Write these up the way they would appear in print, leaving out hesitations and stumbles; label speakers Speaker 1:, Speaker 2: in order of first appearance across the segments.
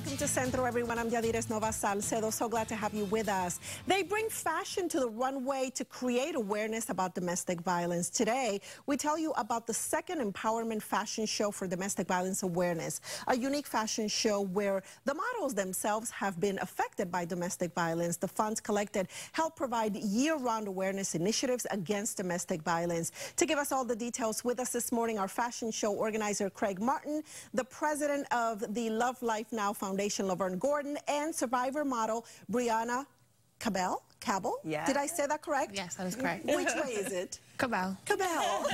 Speaker 1: Welcome to Centro, everyone. I'm Yadires, Nova-Salcedo. So glad to have you with us. They bring fashion to the runway to create awareness about domestic violence. Today, we tell you about the second empowerment fashion show for domestic violence awareness, a unique fashion show where the models themselves have been affected by domestic violence. The funds collected help provide year-round awareness initiatives against domestic violence. To give us all the details, with us this morning, our fashion show organizer, Graig Martin, the president of the Love Life Now Foundation, Lovern Gordon, and survivor model Brianna Cabell.
Speaker 2: Yeah.
Speaker 1: Did I say that correct?
Speaker 3: Yes, that is correct.
Speaker 1: Which way is it?
Speaker 3: Cabell.
Speaker 1: Cabell.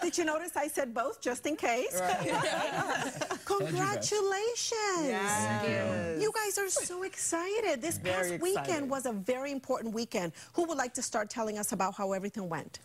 Speaker 1: Did you notice I said both, just in case?
Speaker 2: Right.
Speaker 1: Congratulations.
Speaker 2: Yes.
Speaker 1: You guys are so excited. This past weekend was a very important weekend. Who would like to start telling us about how everything went?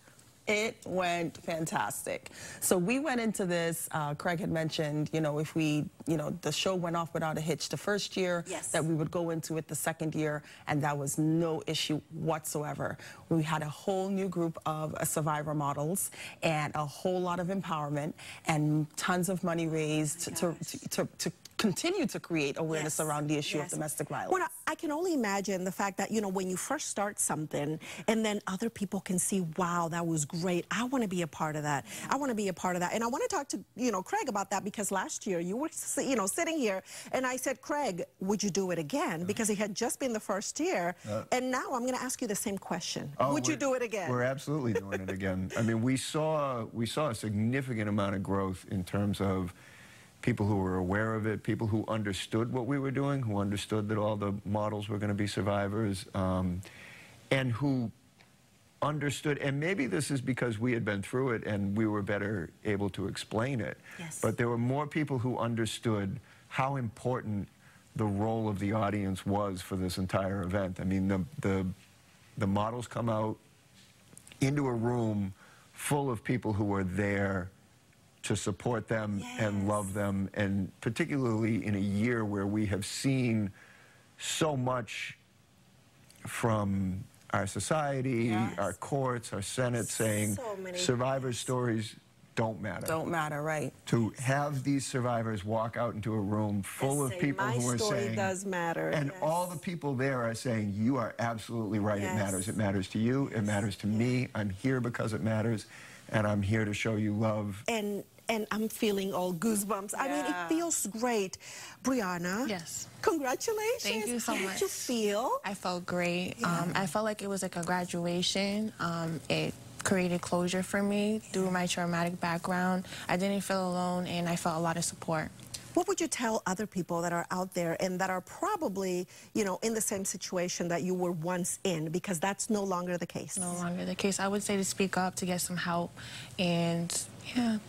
Speaker 2: It went fantastic. So we went into this, Graig had mentioned, if we, the show went off without a hitch the first year, that we would go into it the second year, and that was no issue whatsoever. We had a whole new group of survivor models and a whole lot of empowerment and tons of money raised to continue to create awareness around the issue of domestic violence.
Speaker 1: Well, I can only imagine the fact that, when you first start something and then other people can see, wow, that was great. I want to be a part of that. I want to be a part of that. And I want to talk to, Graig about that, because last year you were, sitting here and I said, Graig, would you do it again? Because it had just been the first year. And now I'm going to ask you the same question. Would you do it again?
Speaker 4: We're absolutely doing it again. I mean, we saw a significant amount of growth in terms of people who were aware of it, people who understood what we were doing, who understood that all the models were going to be survivors, and who understood, and maybe this is because we had been through it and we were better able to explain it, but there were more people who understood how important the role of the audience was for this entire event. I mean, the models come out into a room full of people who were there to support them and love them, and particularly in a year where we have seen so much from our society, our courts, our Senate saying survivor stories don't matter.
Speaker 2: Don't matter, right.
Speaker 4: To have these survivors walk out into a room full of people who are saying,
Speaker 1: my story does matter.
Speaker 4: And all the people there are saying, you are absolutely right, it matters. It matters to you, it matters to me, I'm here because it matters, and I'm here to show you love.
Speaker 1: And I'm feeling all goosebumps. I mean, it feels great. Brianna.
Speaker 3: Yes.
Speaker 1: Congratulations.
Speaker 3: Thank you so much.
Speaker 1: How did you feel?
Speaker 3: I felt great. I felt like it was like a graduation. It created closure for me through my traumatic background. I didn't feel alone, and I felt a lot of support.
Speaker 1: What would you tell other people that are out there and that are probably, in the same situation that you were once in, because that's no longer the case?
Speaker 3: No longer the case. I would say to speak up, to get some help, and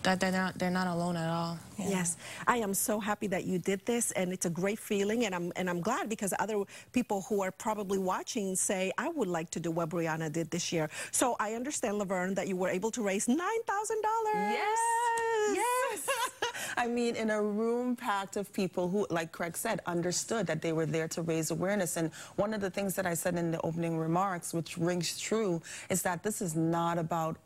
Speaker 3: that they're not alone at all.
Speaker 1: Yes, I am so happy that you did this, and it's a great feeling, and I'm glad, because other people who are probably watching say, I would like to do what Brianna did this year. So I understand, Lovern, that you were able to raise $9,000.
Speaker 2: Yes. Yes. I mean, in a room packed of people who, like Graig said, understood that they were there to raise awareness. And one of the things that I said in the opening remarks, which rings true, is that this is not about,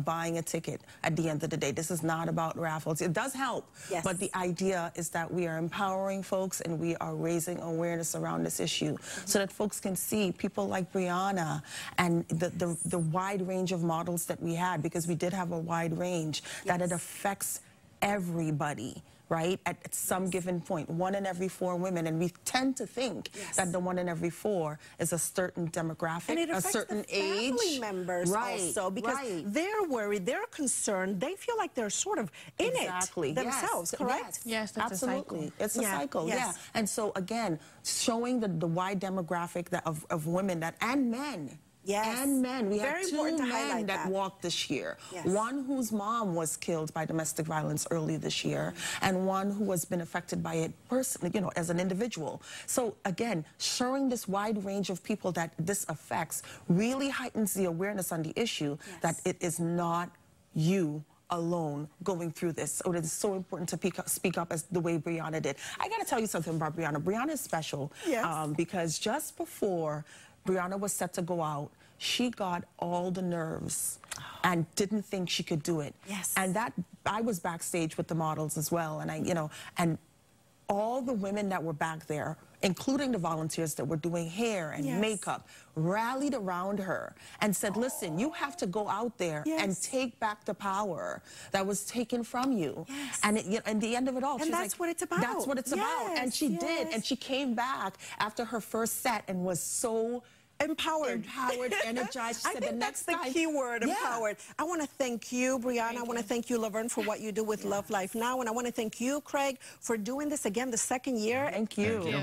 Speaker 2: buying a ticket at the end of the day. This is not about raffles. It does help, but the idea is that we are empowering folks and we are raising awareness around this issue so that folks can see people like Brianna and the wide range of models that we had, because we did have a wide range, that it affects everybody, right? At some given point, 1 in every 4 women, and we tend to think that the 1 in every 4 is a certain demographic,
Speaker 1: and it
Speaker 2: a
Speaker 1: affects
Speaker 2: certain
Speaker 1: the family members also, because they're worried, they're concerned, they feel like they're sort of in it themselves, correct?
Speaker 3: Yes, that's
Speaker 2: absolutely.
Speaker 3: A cycle.
Speaker 2: It's a cycle, And so again, showing the wide demographic of women and men. And men. We had 2 men that walked this year. One whose mom was killed by domestic violence early this year, and one who has been affected by it personally, as an individual. So again, showing this wide range of people that this affects really heightens the awareness on the issue that it is not you alone going through this. So it is so important to speak up as the way Brianna did. I got to tell you something about Brianna. Brianna is special because just before Brianna was set to go out, she got all the nerves and didn't think she could do it. And that, I was backstage with the models as well, and all the women that were back there, including the volunteers that were doing hair and makeup, rallied around her and said, listen, you have to go out there and take back the power that was taken from you. And at the end of it all,
Speaker 1: and
Speaker 2: she's
Speaker 1: that's
Speaker 2: like,
Speaker 1: what it's about.
Speaker 2: That's what it's about. And she did. And she came back after her first set and was so empowered, energized. She said,
Speaker 1: I think that's the key word, empowered. I want to thank you, Brianna. I want to thank you, Lovern, for what you do with Love Life Now. And I want to thank you, Craig, for doing this again the second year.
Speaker 2: Thank you.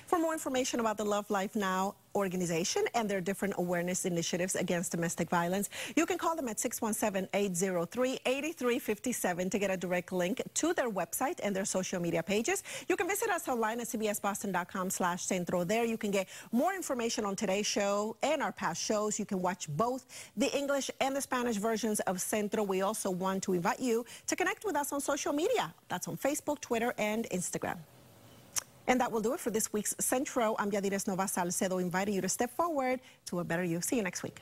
Speaker 1: For more information about the Love Life Now organization and their different awareness initiatives against domestic violence, you can call them at 617-803-8357 to get a direct link to their website and their social media pages. You can visit us online at cbsboston.com/centro. There you can get more information on today's show and our past shows. You can watch both the English and the Spanish versions of Centro. We also want to invite you to connect with us on social media. That's on Facebook, Twitter, and Instagram. And that will do it for this week's Centro. I'm Yadires Nova-Salcedo, inviting you to step forward to a better you. See you next week.